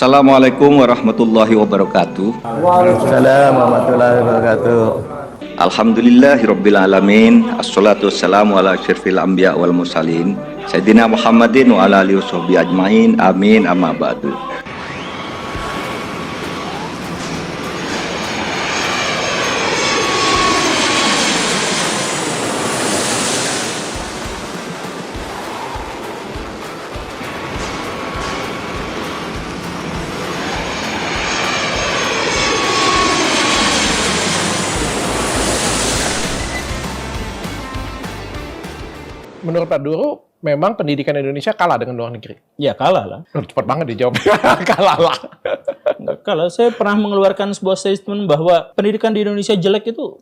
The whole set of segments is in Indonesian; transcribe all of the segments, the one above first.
Assalamualaikum warahmatullahi wabarakatuh. Waalaikumsalam warahmatullahi wabarakatuh. Alhamdulillahirabbil alamin. Assalatu wassalamu ala asyrofil anbiya wal mursalin Sayyidina Muhammadin wa ala alihi washabihi ajmain. Amin amma ba'du. Menurut Pak Duru, memang pendidikan Indonesia kalah dengan luar negeri. Ya kalah lah. Cepat banget dijawabnya. Kalah lah. Nggak kalah. Saya pernah mengeluarkan sebuah statement bahwa pendidikan di Indonesia jelek itu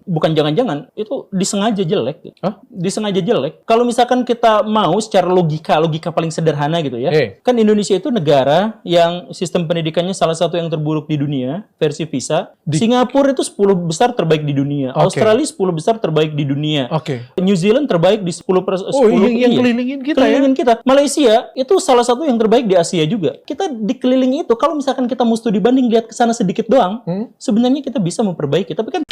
bukan jangan-jangan, itu disengaja jelek. Hah? Disengaja jelek. Kalau misalkan kita mau secara logika paling sederhana gitu ya. Kan Indonesia itu negara yang sistem pendidikannya salah satu yang terburuk di dunia, versi PISA. Singapura itu 10 besar terbaik di dunia. Australia 10 besar terbaik di dunia. New Zealand terbaik di 10 yang kelilingin kita kelilingin kita. Malaysia itu salah satu yang terbaik di Asia juga. Kita dikelilingi itu, kalau misalkan kita mesti dibanding lihat ke sana sedikit doang, sebenarnya kita bisa memperbaiki. Tapi kan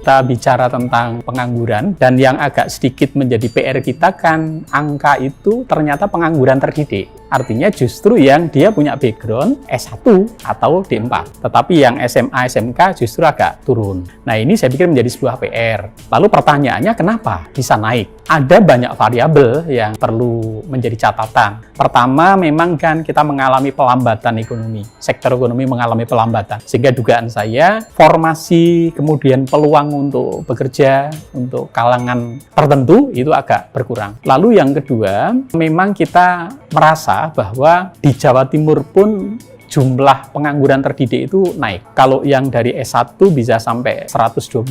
Kita bicara tentang pengangguran, dan yang agak sedikit menjadi PR kita kan angka itu ternyata pengangguran terdidik. Artinya justru yang dia punya background S1 atau D4. Tetapi yang SMA, SMK justru agak turun. Nah ini saya pikir menjadi sebuah PR. Lalu pertanyaannya kenapa bisa naik? Ada banyak variabel yang perlu menjadi catatan. Pertama memang kan kita mengalami pelambatan ekonomi. Sektor ekonomi mengalami pelambatan. Sehingga dugaan saya formasi kemudian peluang untuk bekerja untuk kalangan tertentu itu agak berkurang. Lalu yang kedua, memang kita merasa bahwa di Jawa Timur pun jumlah pengangguran terdidik itu naik. Kalau yang dari S1 bisa sampai 120.000,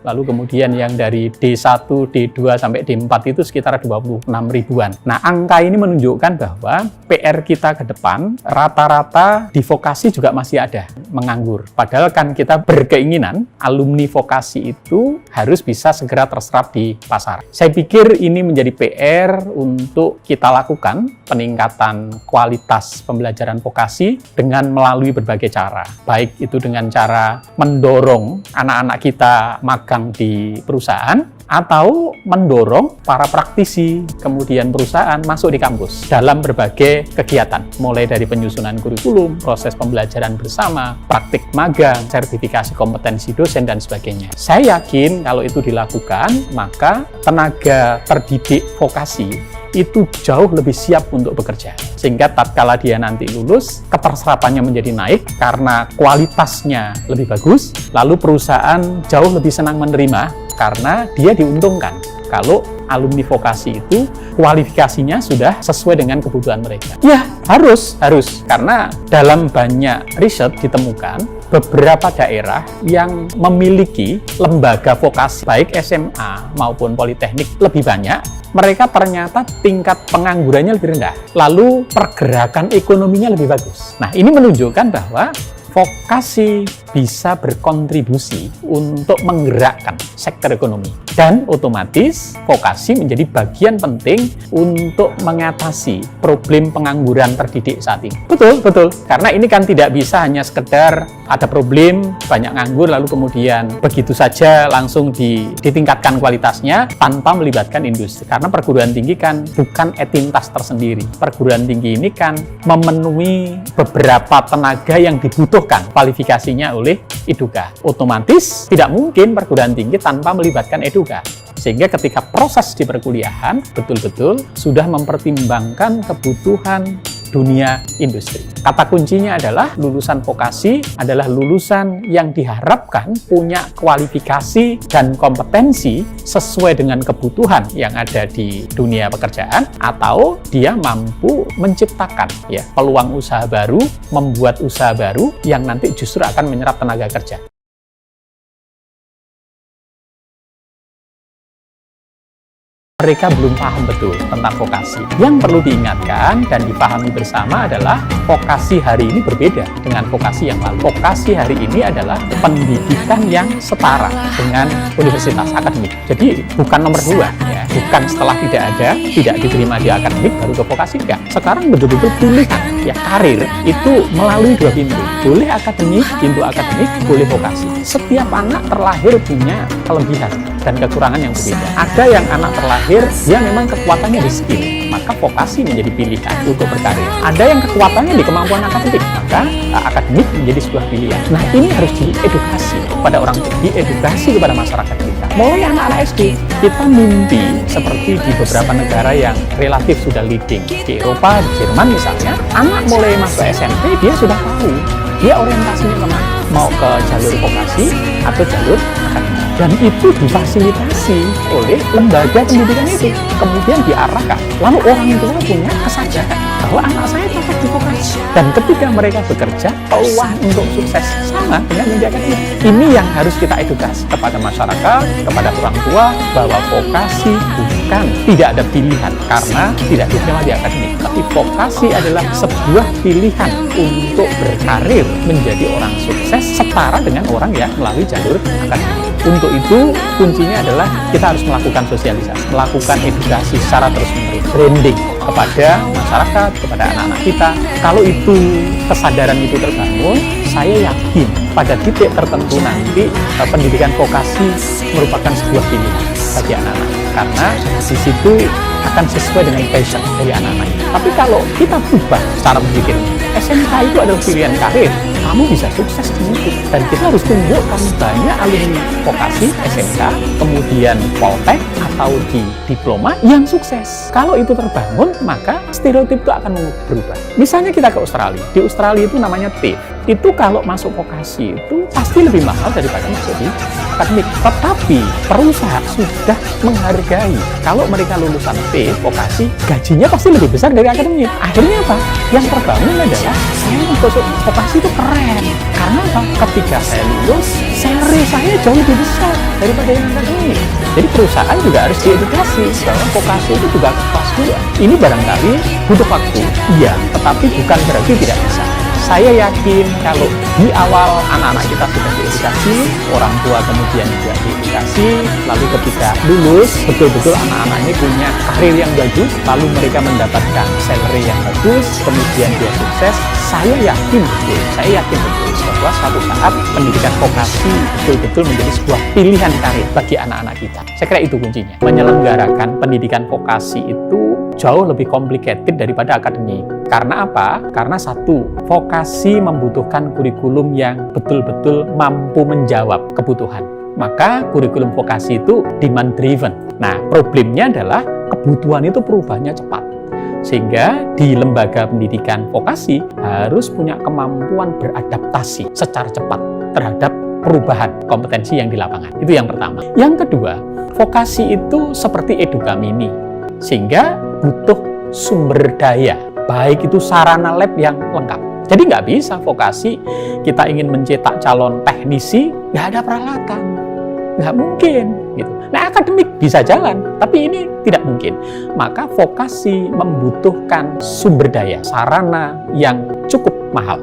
lalu kemudian yang dari D1, D2 sampai D4 itu sekitar 26 ribuan. Nah, angka ini menunjukkan bahwa PR kita ke depan rata-rata di vokasi juga masih ada menganggur. Padahal kan kita berkeinginan alumni vokasi itu harus bisa segera terserap di pasar. Saya pikir ini menjadi PR untuk kita lakukan peningkatan kualitas pembelajaran vokasi dengan melalui berbagai cara. Baik itu dengan cara mendorong anak-anak kita magang di perusahaan, atau mendorong para praktisi, kemudian perusahaan masuk di kampus dalam berbagai kegiatan. Mulai dari penyusunan kurikulum, proses pembelajaran bersama, praktik magang, sertifikasi kompetensi dosen, dan sebagainya. Saya yakin kalau itu dilakukan, maka tenaga terdidik vokasi itu jauh lebih siap untuk bekerja. Sehingga tatkala dia nanti lulus, keterserapannya menjadi naik karena kualitasnya lebih bagus, lalu perusahaan jauh lebih senang menerima karena dia diuntungkan kalau alumni vokasi itu kualifikasinya sudah sesuai dengan kebutuhan mereka. Ya, harus. Karena dalam banyak riset ditemukan beberapa daerah yang memiliki lembaga vokasi, baik SMA maupun politeknik lebih banyak, mereka ternyata tingkat penganggurannya lebih rendah. Lalu pergerakan ekonominya lebih bagus. Nah, ini menunjukkan bahwa vokasi bisa berkontribusi untuk menggerakkan sektor ekonomi. Dan otomatis vokasi menjadi bagian penting untuk mengatasi problem pengangguran terdidik saat ini. Betul. Karena ini kan tidak bisa hanya sekedar ada problem, banyak nganggur, lalu kemudian begitu saja langsung ditingkatkan kualitasnya tanpa melibatkan industri. Karena perguruan tinggi kan bukan entitas tersendiri. Perguruan tinggi ini kan memenuhi beberapa tenaga yang dibutuhkan kualifikasinya oleh Eduka. Otomatis tidak mungkin perguruan tinggi tanpa melibatkan Eduka. Sehingga ketika proses di perkuliahan betul-betul sudah mempertimbangkan kebutuhan dunia industri. Kata kuncinya adalah lulusan vokasi adalah lulusan yang diharapkan punya kualifikasi dan kompetensi sesuai dengan kebutuhan yang ada di dunia pekerjaan, atau dia mampu menciptakan peluang usaha baru, membuat usaha baru yang nanti justru akan menyerap tenaga kerja. mereka belum paham betul tentang vokasi. Yang perlu diingatkan dan dipahami bersama adalah vokasi hari ini berbeda dengan vokasi yang lalu. Vokasi hari ini adalah pendidikan yang setara dengan universitas akademik. Jadi bukan nomor 2, ya. Bukan setelah tidak diterima di akademik baru ke vokasi, enggak. Sekarang betul-betul pilihan, ya, karir itu melalui 2 pintu. Boleh akademik, pintu akademik, boleh vokasi. Setiap anak terlahir punya kelebihan dan kekurangan yang berbeda. Ada yang anak terlahir dia memang kekuatannya di skill, maka vokasi menjadi pilihan untuk berkarir. Ada yang kekuatannya di kemampuan akademik, maka akademik menjadi sebuah pilihan. Nah, ini harus diedukasi kepada orang tua, diedukasi kepada masyarakat kita. Mulai anak-anak SD, kita mimpi seperti di beberapa negara yang relatif sudah leading. Di Eropa, di Jerman misalnya, anak mulai masuk SMP, dia sudah tahu dia orientasinya kemana, mau ke jalur vokasi atau jalur akademik. Dan itu difasilitasi oleh lembaga pendidikan itu, kemudian diarahkan. Lalu orang tua punya kesadaran bahwa anak saya cocok di vokasi. Dan ketika mereka bekerja, peluang untuk sukses sama dengan yang di akademik. Ini yang harus kita edukasi kepada masyarakat, kepada orang tua, bahwa vokasi bukan tidak ada pilihan karena tidak diterima di akademik. Tapi vokasi adalah sebuah pilihan untuk berkarir menjadi orang sukses setara dengan orang yang melalui jalur akademik. Untuk itu, kuncinya adalah kita harus melakukan sosialisasi, melakukan edukasi secara terus-menerus, branding kepada masyarakat, kepada anak-anak kita. Kalau itu kesadaran itu terbangun, saya yakin pada titik tertentu nanti pendidikan vokasi merupakan sebuah pilihan bagi anak-anak. Karena di situ akan sesuai dengan passion dari anak-anak. Tapi kalau kita berubah cara berpikir, SMK itu adalah pilihan karir, kamu bisa sukses di situ. Dan kita harus tunjukkan banyak alumni vokasi SMK, kemudian Poltek atau di diploma yang sukses. Kalau itu terbangun, maka stereotip itu akan berubah. Misalnya kita ke Australia. Di Australia itu namanya TAFE. Itu kalau masuk vokasi itu pasti lebih mahal daripada masuk di akademik. Tetapi perusahaan sudah menghargai kalau mereka lulusan TAFE, vokasi, gajinya pasti lebih besar dari akademik. Akhirnya apa? Yang terbangun adalah saya masuk vokasi itu keren. Karena apa? Ketika saya lulus, salary saya jauh lebih besar daripada yang akademik. Jadi perusahaan juga harus diedukasi bahwa vokasi itu juga kelas 2. Ini barangkali butuh waktu, iya, tetapi bukan berarti tidak bisa. Saya yakin kalau di awal anak-anak kita sudah diedukasi, orang tua kemudian juga diedukasi, lalu ketika lulus, betul-betul anak-anak ini punya karir yang bagus, lalu mereka mendapatkan salary yang bagus, kemudian dia sukses, saya yakin betul bahwa suatu saat pendidikan vokasi betul-betul menjadi sebuah pilihan karir bagi anak-anak kita. Saya kira itu kuncinya. Menyelenggarakan pendidikan vokasi itu jauh lebih complicated daripada akademik. Karena apa? Karena satu, vokasi membutuhkan kurikulum yang betul-betul mampu menjawab kebutuhan. Maka kurikulum vokasi itu demand driven. Nah, problemnya adalah kebutuhan itu perubahannya cepat. Sehingga di lembaga pendidikan vokasi harus punya kemampuan beradaptasi secara cepat terhadap perubahan kompetensi yang di lapangan. Itu yang pertama. Yang kedua, vokasi itu seperti edukamini, sehingga butuh sumber daya, baik itu sarana lab yang lengkap. Jadi nggak bisa vokasi, kita ingin mencetak calon teknisi, nggak ada peralatan, nggak mungkin. Gitu. Nah, akademik bisa jalan, tapi ini tidak mungkin. Maka vokasi membutuhkan sumber daya, sarana yang cukup mahal.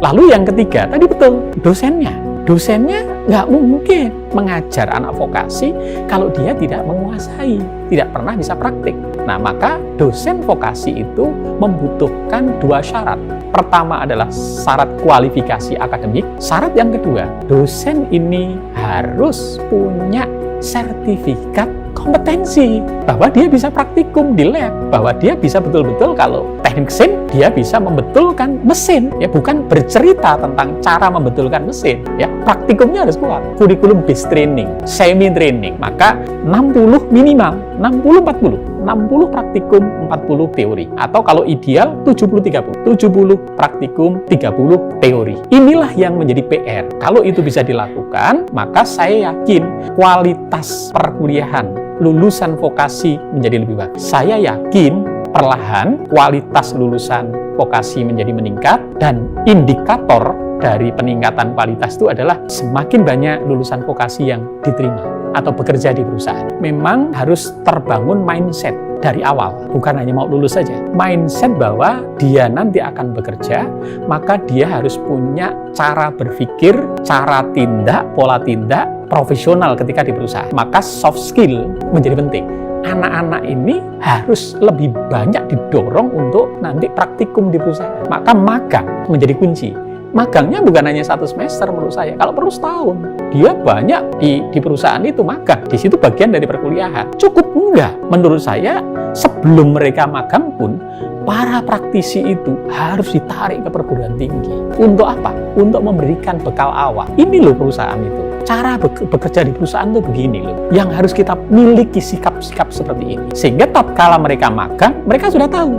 Lalu yang ketiga, tadi betul, dosennya. Dosennya nggak mungkin mengajar anak vokasi kalau dia tidak menguasai, tidak pernah bisa praktik. Nah, maka dosen vokasi itu membutuhkan 2 syarat. Pertama adalah syarat kualifikasi akademik. Syarat yang kedua, dosen ini harus punya sertifikat kompetensi bahwa dia bisa praktikum di lab, bahwa dia bisa betul-betul kalau teknik mesin dia bisa membetulkan mesin, ya, bukan bercerita tentang cara membetulkan mesin, ya, praktikumnya harus kuat. Kurikulum based training, semi training, maka 60 minimal, 60-40, 60 praktikum, 40 teori, atau kalau ideal 70-30, 70 praktikum, 30 teori. Inilah yang menjadi PR. Kalau itu bisa dilakukan, maka saya yakin kualitas perkuliahan lulusan vokasi menjadi lebih bagus. Saya yakin perlahan kualitas lulusan vokasi menjadi meningkat, dan indikator dari peningkatan kualitas itu adalah semakin banyak lulusan vokasi yang diterima. atau bekerja di perusahaan, memang harus terbangun mindset dari awal, bukan hanya mau lulus saja. Mindset bahwa dia nanti akan bekerja, maka dia harus punya cara berpikir, cara tindak, pola tindak profesional ketika di perusahaan. Maka soft skill menjadi penting. Anak-anak ini harus lebih banyak didorong untuk nanti praktikum di perusahaan. Maka magang menjadi kunci. Magangnya bukan hanya 1 semester menurut saya, kalau perlu setahun. Dia banyak di perusahaan itu magang, di situ bagian dari perkuliahan. Cukup enggak? Menurut saya, sebelum mereka magang pun, para praktisi itu harus ditarik ke perguruan tinggi. Untuk apa? Untuk memberikan bekal awal. Ini loh perusahaan itu. Cara bekerja di perusahaan itu begini loh. Yang harus kita miliki sikap-sikap seperti ini. Sehingga tatkala mereka magang, mereka sudah tahu.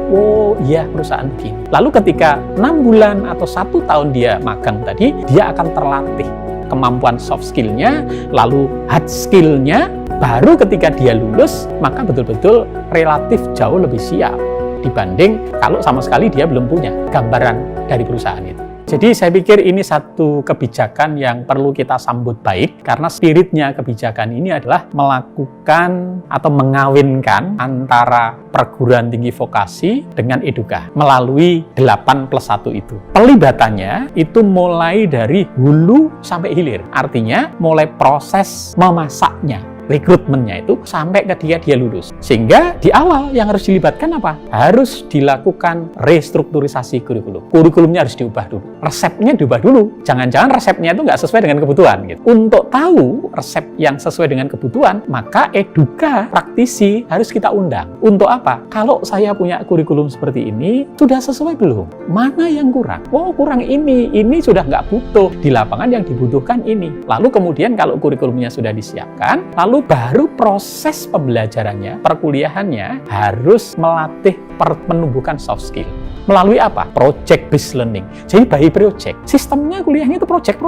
Oh iya, perusahaan begini. Lalu ketika 6 bulan atau 1 tahun dia magang tadi, dia akan terlatih kemampuan soft skill-nya, lalu hard skill-nya, baru ketika dia lulus, maka betul-betul relatif jauh lebih siap dibanding kalau sama sekali dia belum punya gambaran dari perusahaan itu. Jadi saya pikir ini satu kebijakan yang perlu kita sambut baik, karena spiritnya kebijakan ini adalah melakukan atau mengawinkan antara perguruan tinggi vokasi dengan eduka melalui 8+1 itu. Pelibatannya itu mulai dari hulu sampai hilir, artinya mulai proses memasaknya, rekrutmennya itu sampai ketika dia lulus. Sehingga di awal yang harus dilibatkan apa? Harus dilakukan restrukturisasi kurikulum. Kurikulumnya harus diubah dulu. Resepnya diubah dulu. Jangan-jangan resepnya itu nggak sesuai dengan kebutuhan. Gitu. Untuk tahu resep yang sesuai dengan kebutuhan, maka eduka praktisi harus kita undang. Untuk apa? Kalau saya punya kurikulum seperti ini, sudah sesuai belum? Mana yang kurang? Oh, kurang ini sudah nggak butuh. Di lapangan yang dibutuhkan ini. Lalu kemudian kalau kurikulumnya sudah disiapkan, lalu baru proses pembelajarannya, perkuliahannya harus melatih menumbuhkan soft skill. Melalui apa? Project based learning. Jadi by project. Sistemnya kuliahnya itu project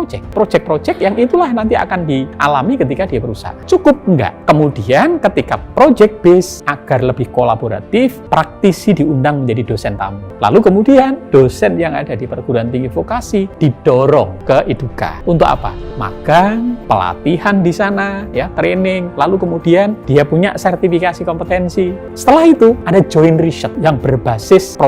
yang itulah nanti akan dialami ketika dia berusaha. Cukup enggak? Kemudian ketika project based, agar lebih kolaboratif, praktisi diundang menjadi dosen tamu. Lalu kemudian dosen yang ada di perguruan tinggi vokasi didorong ke eduka. Untuk apa? Magang, pelatihan di sana, ya, training. Lalu kemudian dia punya sertifikasi kompetensi. Setelah itu ada joint research yang berbasis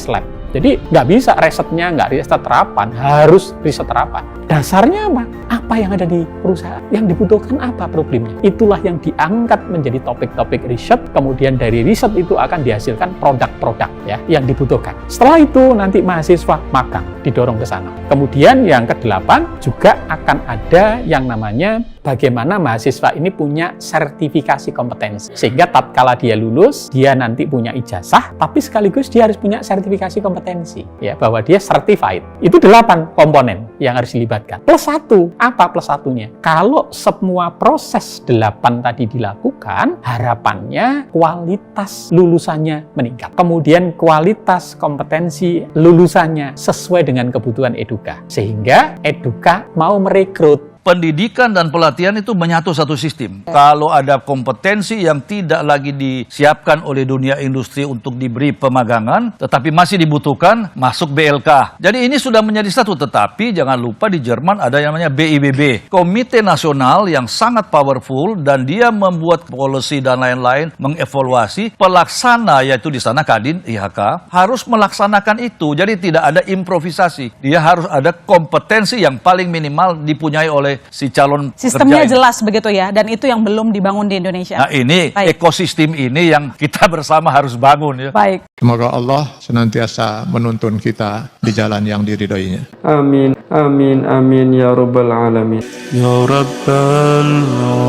lab. Jadi nggak bisa risetnya, nggak riset terapan, harus riset terapan. Dasarnya apa? Apa yang ada di perusahaan? Yang dibutuhkan apa problemnya? Itulah yang diangkat menjadi topik-topik riset, kemudian dari riset itu akan dihasilkan produk-produk ya yang dibutuhkan. Setelah itu nanti mahasiswa magang, didorong ke sana. Kemudian yang ke-8 juga akan ada yang namanya bagaimana mahasiswa ini punya sertifikasi kompetensi. Sehingga tatkala dia lulus, dia nanti punya ijazah, tapi sekaligus dia harus punya sertifikasi kompetensi ya, bahwa dia certified. Itu 8 komponen yang harus dilibatkan. +1, apa +1-nya? Kalau semua proses 8 tadi dilakukan, harapannya kualitas lulusannya meningkat. Kemudian kualitas kompetensi lulusannya sesuai dengan kebutuhan eduka. Sehingga eduka mau merekrut. Pendidikan dan pelatihan itu menyatu satu sistem. Kalau ada kompetensi yang tidak lagi disiapkan oleh dunia industri untuk diberi pemagangan, tetapi masih dibutuhkan, masuk BLK. Jadi ini sudah menjadi satu, tetapi jangan lupa di Jerman ada yang namanya BIBB. Komite Nasional yang sangat powerful, dan dia membuat policy dan lain-lain, mengevaluasi pelaksana, yaitu di sana Kadin, IHK, harus melaksanakan itu. Jadi tidak ada improvisasi. Dia harus ada kompetensi yang paling minimal dipunyai oleh si calon sistemnya pekerja jelas begitu ya, dan itu yang belum dibangun di Indonesia. Nah ini ekosistem ini yang kita bersama harus bangun ya. Baik. Semoga Allah senantiasa menuntun kita di jalan yang diridhoinya. Amin, amin, amin ya rabbal alamin. Ya rabbal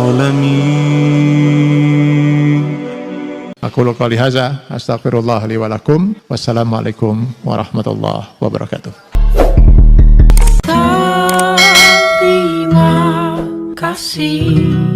alamin. Aku qouli hadza, astaghfirullah li wa lakum. Wassalamualaikum warahmatullahi wabarakatuh. Terima kasih.